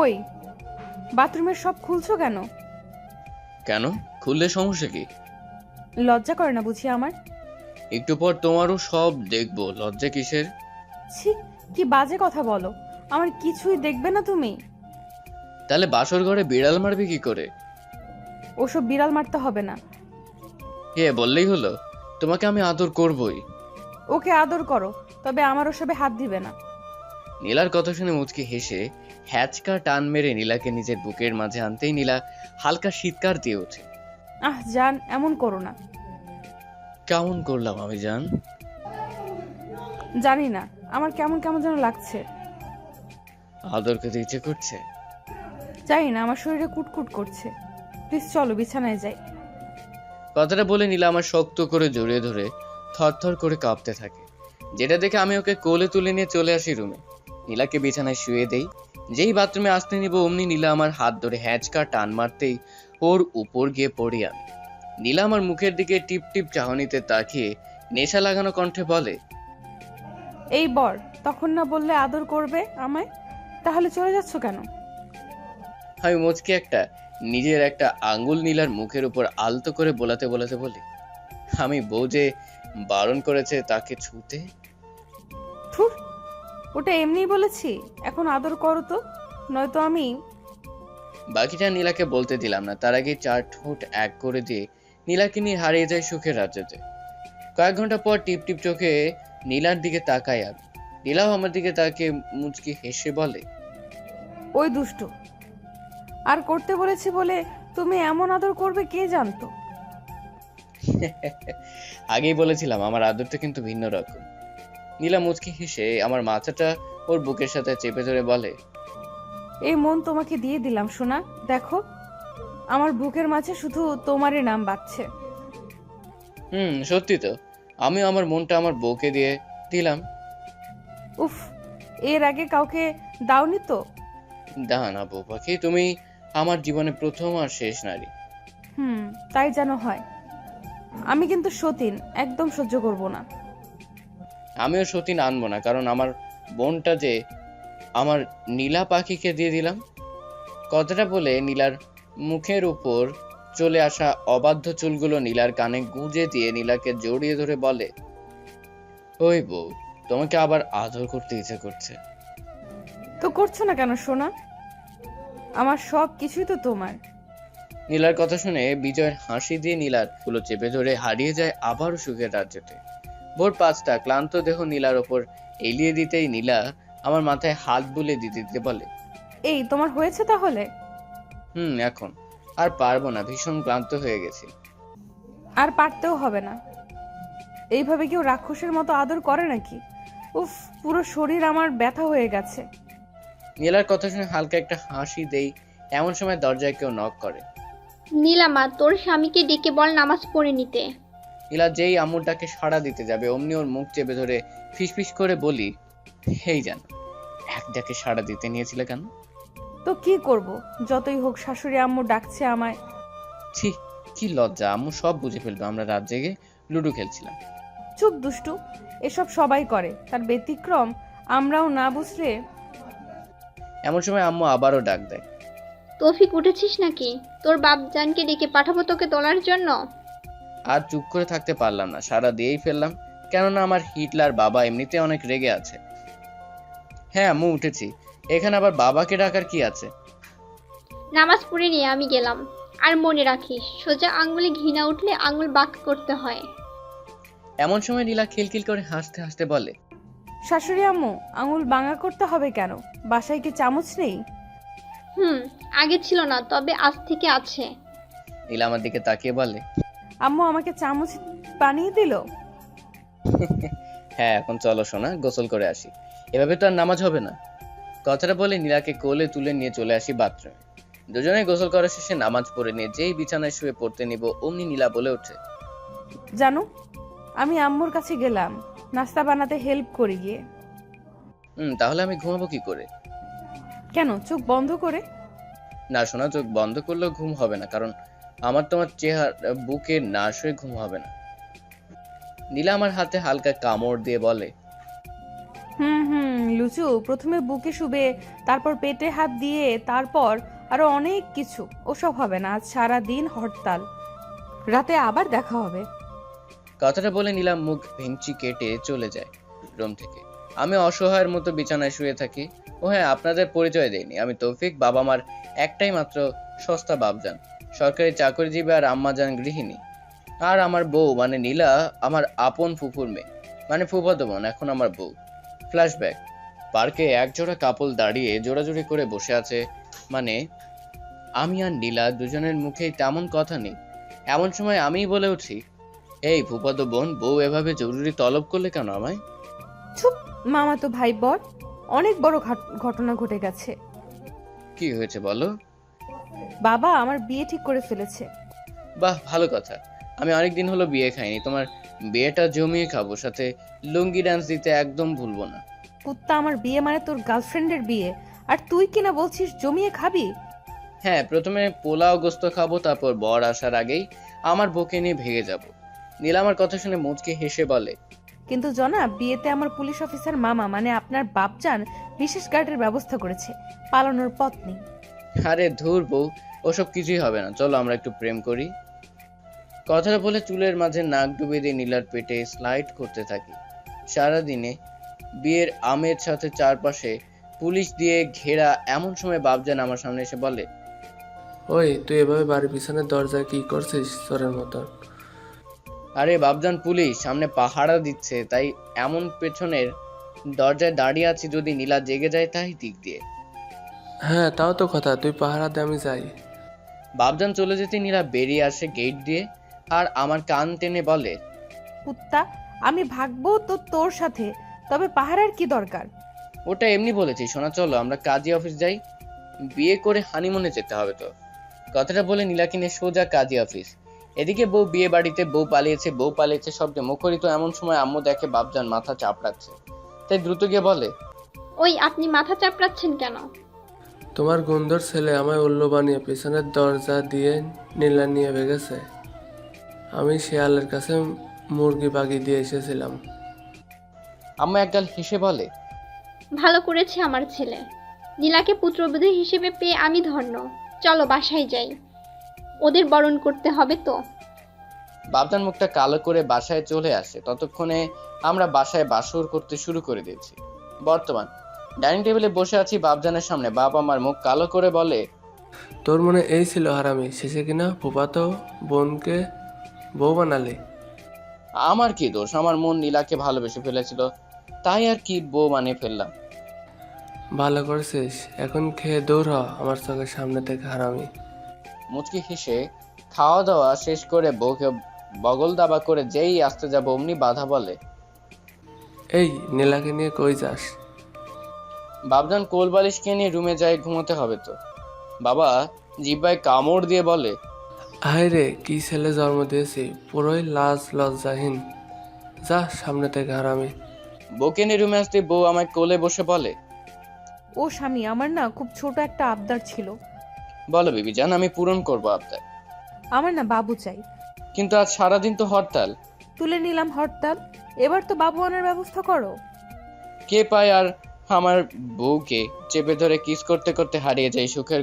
ওই, বাথরুমের সব খুলছো কেন? কেন? খুললে সমস্যা কি? লজ্জা করে না বুঝি আমার? একটু পর তোমারও সব দেখবো, লজ্জা কিসের? ছি, কি বাজে কথা বলো। আমার কিছুই দেখবে না তুমি? তাহলে বাসর ঘরে বিড়াল মারবে কি করে? ওসব বিড়াল মারতে হবে না। বললেই হলো। তোমাকে আমি আদর করবই। ওকে আদর করো, তবে আমার ওসবে হাত দিবে না। নীলার কথা শুনে মুচকি হেসে হ্যাচকা টান মেরে নীলাকে নিজের বুকের মাঝে আনতেই নীলা হালকা শীতকার দিয়ে ওঠে। আহ জান, এমন করো না। কেমন করলাম আমি জান? জানি না, আমার কেমন কেমন যেন লাগছে। আদর খেতে ইচ্ছে করছে? জানি না, আমার শরীরে কুটকুট করছে। প্লিজ চলো বিছানায় যাই। কথাটা বলে নীলা আমার শক্ত করে জড়িয়ে ধরে থরথর করে কাঁপতে থাকে, যেটা দেখে আমি ওকে কোলে তুলে নিয়ে চলে আসি রুমে। নীলাকে বিছানায় শুয়ে দেই। যেই বাথরুমে আসতে নিব অমনি নীলা আমার হাত ধরে হ্যাঁচকা টান মারতেই ওর উপর গিয়ে পড়ি আমি। নীলা আমার মুখের দিকে টিপ টিপ চাহনিতে তাকিয়ে নেশা লাগানো কণ্ঠে বলে, এই বর, তখন না বললে আদর করবে আমায়? তাহলে চলে যাচ্ছ কেন? আমি মুচকি নিজের একটা আঙ্গুল নীলার মুখের উপর আলতো করে বোলাতে বোলাতে বলি, আমি বউ যে বারণ করেছে তাকে ছুতে। থুর, ওটা এমনিই বলেছি। এখন আদর করো তো, নয়তো আমি। বাকিটা নীলাকে বলতে দিলাম না, তার আগে 4 ঠোঁট এক করে দিয়ে নীলাকে নিয়ে হারিয়ে যায় সুখের রাজ্যতে। কয়েক ঘন্টা পর টিপ টিপ চোখে নীলার দিকে তাকাই আমি। নীলাও আমার দিকে তাকিয়ে মুচকি হেসে বলে, ওই দুষ্টু, আর করতে বলেছি বলে তুমি এমন আদর করবে কে জানতো? আগেই বলেছিলাম আমার আদরটা কিন্তু ভিন্ন রকম। নীলা মুচকি হেসে আমার মাথাটা ওর বুকের সাথে চেপে ধরে বলে, এই মন তোমাকে দিয়ে দিলাম সোনা। দেখো, আমার বুকের মাঝে শুধু তোমারই নাম বাজছে। সত্যি তো, আমিও আমার মনটা আমার বউকে দিয়ে দিলাম। উফ, এর আগে কাউকে দাওনি তো? না বউ পাখি, তুমি আমার জীবনে প্রথম আর শেষ নারী। তাই যেন হয়। আমি কিন্তু সতীন, একদম সহ্য করব না। আমিও সতীন আনবো না, কারণ আমার বোনটা যে আমার নীলা পাখিকে দিয়ে দিলাম। কথাটা বলে নীলার মুখের উপর চলে আসা অবাধ্য চুলগুলো নীলার কানে গুঁজে দিয়ে নীলাকে জড়িয়ে ধরে বলে, ওই বউ, তোমাকে আবার আদর করতে ইচ্ছে করছে। তো করছো না কেন সোনা? আমার সব কিছুই তো তোমার। নীলার কথা শুনে বিজয়ের হাসি দিয়ে নীলার গুলো চেপে ধরে হারিয়ে যায় আবারও সুখের রাজ্যতে। ভোর 5টা, ক্লান্ত দেহ নীলার ওপর এলিয়ে দিতেই নীলা আমার মাথায় হাত বুলিয়ে দিতে দিতে বলে, এই তোমার হয়েছে তাহলে? এখন আর পারবো না, ভীষণ ক্লান্ত হয়ে গেছি। আর পারতেও হবে না। এইভাবে কেউ রাক্ষসের মতো আদর করে নাকি? উফ, পুরো শরীর আমার ব্যথা হয়ে গেছে। নীলার কথা শুনে হালকা একটা হাসি দেই, এমন সময় দরজায় কেউ নক করে। নীলামা, তোর স্বামীকে ডেকে বল নামাজ পড়ে নিতে। নীলা যেই আম্মুরটাকে সাড়া দিতে যাবে অমনি ওর মুখ চেপে ধরে ফিসফিস করে বলি, হেই জান, এক ডাকে সাড়া দিতে নিয়েছিলে কেন? তো কি করব, যতই হোক শাশুড়ি আম্মু ডাকছে আমায়। ছি, কি লজ্জা, আম্মু সব বুঝে ফেলবে, আমরা রাত জেগে লুডো খেলছিলাম। চুপ দুষ্টু, এসব সবাই করে, তার ব্যতিক্রম আমরাও না বুঝলে। এমন সময় আম্মু আবারও ডাক দেয়। তৌফিক, উঠেছিস নাকি? তোর বাপ জানকে ডেকে পাঠাবো তোকে তোলার জন্য। আর চুপ করে থাকতে পারলাম না, সারা দিয়েই ফেললাম, কেননা আমার হিটলার বাবা এমনিতে অনেক রেগে আছে। হ্যাঁ আম্মু, উঠেছি। এখানে আবার বাবাকে ডাকার কি আছে? নামাজ পড়ে নিয়ে আমি গেলাম। আর মনে রাখিস, সোজা আঙ্গুলে ঘি না উঠলে আঙ্গুল বাঁক করতে হয়। এমন সময় নীলা খিলখিল করে হাসতে হাসতে বলে, শাশুড়ি আম্মু, আঙুল বাঙা করতে হবে কেন? বাসায় কি চামচ নেই? হুম, আগে ছিল না, তবে আজ থেকে আছে। নীলা আমার দিকে তাকিয়ে বলে, আম্মু আমাকে চামচ বানিয়ে দিল। হ্যাঁ এখন চলো সোনা, গোসল করে আসি, এভাবে তো আর নামাজ হবে না। কথাটা বলে নীলাকে কোলে তুলে নিয়ে চলে আসি বাথরুমে। দুজনেই গোসল করা শেষে নামাজ পড়ে নিয়ে যেই বিছানায় শুয়ে পড়তে নিব অমনি নীলা বলে ওঠে, জানো, আমি আম্মুর কাছে গেলাম নাস্তা বানাতে হেল্প করি গিয়ে। তাহলে আমি ঘুমাবো কি করে? কেন, চোখ বন্ধ করে? না সোনা, চোখ বন্ধ করলেও ঘুম হবে না, কারণ আমার তোমার চেহারা বুকে না শুয়ে ঘুম হবে না। নীলা আমার হাতে হালকা কামড় দিয়ে বলে, হুম, লুচু, প্রথমে বুকে শুবে, তারপর পেটে হাত দিয়ে, তারপর আরো অনেক কিছু। ওসব হবে না, আজ সারা দিন হরতাল, রাতে আবার দেখা হবে। কথাটা বলে নিলাম মুখ ভেঙচি কেটে চলে যায় রুম থেকে। আমি অসহায়ের মতো বিছানায় শুয়ে থাকি। ও হ্যাঁ, আপনাদের পরিচয় দেয়নি, আমি তৌফিক। বাবা মার একটাই মাত্র সস্তা বাপজান, সরকারি চাকরিজীবী, আর আম্মা যান গৃহিণী। আর আমার বউ মানে নীলা আমার আপন ফুফুর মেয়ে, মানে ফুফাতো বোন, এখন আমার বউ। ফ্ল্যাশব্যাক। পার্কে একজোড়া কাপল দাঁড়িয়ে জোড়াজুড়ি করে বসে আছে, মানে আমি আর নীলা, দুজনের মুখেই তেমন কথা নেই। এমন সময় আমিই বলে উঠি, এই ফুফাতো বোন, বউ এভাবে জরুরি তলব করলে কেন আমায়? চুপ, মামা তো ভাই বল, অনেক বড় ঘটনা ঘটে গেছে। কি হয়েছে বলো? বাবা আমার বিয়ে ঠিক করে ফেলেছে। বাহ, ভালো কথা। আমি অনেকদিন হলো বিয়ে খাইনি, তোমার বিয়েটা জমিয়ে খাবো, সাথে লুঙ্গি ডান্স দিতে একদম ভুলবো না। কুত্তা, আমার বিয়ে মানে তোর গার্লফ্রেন্ডের বিয়ে, আর তুই কিনা বলছিস জমিয়ে খাবি? হ্যাঁ, প্রথমে পোলাও গোস্ত খাবো, তারপর বর আসার আগেই আমার বউকে নিয়ে ভেগে যাব। নীলা আমার কথা শুনে মুচকে হেসে বলে, কিন্তু জনাব, বিয়েতে আমার পুলিশ অফিসার মামা মানে আপনার বাপজান বিশেষ গার্ডের ব্যবস্থা করেছে, পালানোর পথ নেই। আরে ধুর বউ, ওসব কিছুই হবে না, চলো আমরা একটু প্রেম করি। কথাটা বলে চুলের মাঝে নাক ডুবিয়ে দিয়ে নীলার পেটে স্লাইড করতে থাকি। সারাদিনে বিয়ের আমের সাথে চারপাশে পুলিশ দিয়ে ঘেরা, এমন সময় বাপজান আমার সামনে এসে বলে, ওই তুই এভাবে বাড়ির পিছনের দরজায় কি করছিস চোরের মতন? আরে বাপজান, পুলিশ সামনে পাহারা দিচ্ছে, তাই এমন পেছনের দরজায় দাঁড়িয়ে আছি, যদি নীলা জেগে যায় তাই দিক দিয়ে। হ্যাঁ তাও তো কথা, তুই পাহারা দে, আমি যাই। বাপজান চলে যেতে নীলা বেরিয়ে আসে গেট দিয়ে, আর আমার কান টেনে বলে, কুত্তা, আমি ভাগবো তো তোর সাথে, তবে পাহারার কি দরকার? ওটা এমনি বলেছি সোনা, চলো আমরা কাজী অফিস যাই, বিয়ে করে হানিমুনে যেতে হবে তো। কথাটা বলে নীলাকে নিয়ে সোজা কাজী অফিস। এদিকে বউ বিয়ে বাড়িতে, বউ পালিয়েছে শব্দে মুখরিত। এমন সময় আম্মু দেখে বাপজান মাথা চাপড়াচ্ছে, তাই দ্রুত গিয়ে বলে, ওই আপনি মাথা চাপড়াচ্ছেন কেন? তোমার গন্ধর ছেলে আমায় উল্লু বানিয়ে পিছনের দরজা দিয়ে নীলা নিয়ে ভেগেছে। আমি শিয়ালের কাছে মুরগি বাগি দিয়ে এসেছিলাম। আম্মু একগাল হেসে বলে, ভালো করেছে আমার ছেলে, নীলাকে পুত্রবধূ হিসেবে পেয়ে আমি ধন্য। চলো বাসায় যাই, ওদের বরণ করতে হবে তো। বাপজান মুখটা কালো করে বাসায় চলে আসে। ততক্ষণে আমরা বাসায় বাসর করতে শুরু করে দিয়েছি। বর্তমান ডাইনিং টেবিলে বসে আছি বাপজানের সামনে। বাপ আমার মুখ কালো করে বলে, তোর মনে এই ছিল হারামি, শেষে কিনা ফুপাতো বোনকে বউ বানালি। আমার কি দোষ? আমার মন নীলাকে ভালোবেসে ফেলেছিল, তাই আর কি বউ বানিয়ে ফেললাম। ভালো করেছিস, এখন খেয়ে দৌড় হ আমার চোখের সামনে থেকে হারামি। মুচকি হেসে খাওয়া দাওয়া শেষ করে বউকে বগল দাবা করে যেই আসতে যাব অমনি বাধা বলে, এই নীলাকে নিয়ে কই যাস? বাপজান কোল বালিশকে নিয়ে রুমে যাই, ঘুমোতে হবে তো। বাবা জিব্বায় কামড় দিয়ে বলে, হায় রে, কি ছেলে জন্ম দিয়েছি, পুরোই লাজ লজ্জাহীন। যা সামনে থেকে হারামি। বউকে নিয়ে রুমে আসতে বউ আমায় কোলে বসে বলে, ও স্বামী, আমার না খুব ছোট একটা আবদার ছিল। বলো বিবি জান, আমি পূরণ করবো আপনার। আমার না বাবু চাই। কিন্তু আজ সারাদিন তো হরতাল। তুলে নিলাম হরতাল, এবার তো বাবু আনার ব্যবস্থা করো। কে পায় আর আমার বউকে চেপে ধরে কিস করতে করতে হারিয়ে যায় সুখের